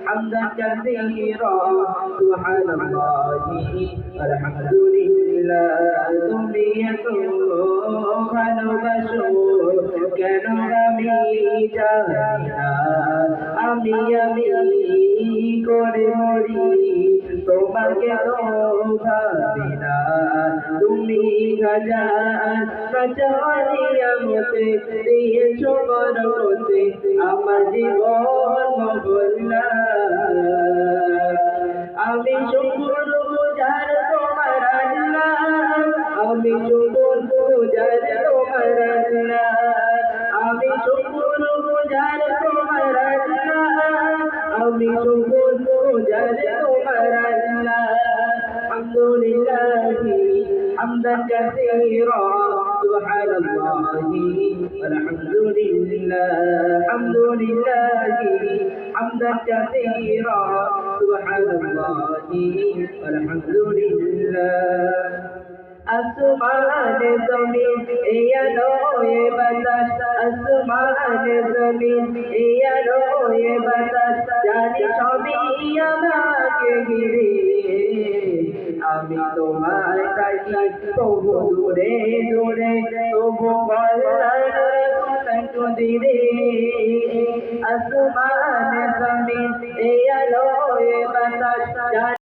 حمدا كثيرا سبحان الله الحمد لله তুমি এত ভালোবাসো কেন আমি জানি না আমি করে মরি তোমাকে তো ভাবি না তুমি হাজার নিয়ামতে দিয়েছো বরকতে আমার জীবন মহল্লা আমি শুকর গুজার তোমার আল্লাহ আমি শুকর গুজার তোমার আল্লাহ আমি শুকর গুজার তোমার আল্লাহ আমি শুকর গুজার তোমার আল্লাহ আলহামদুলিল্লাহ حمدا كثيرا سبحان الله والحمد لله الحمد لله حمدا كثيرا سبحان الله والحمد لله আসমান জমিন এই আলো এ বাতাস আসমান জমিন এই আলো এ বাতাস জানি সবই আমাকে ঘিরে আমি তোমার কাছে তবু দূরে দূরে তবু বলার কত দিরে আসমান জমিন এই আলো এ বাতাস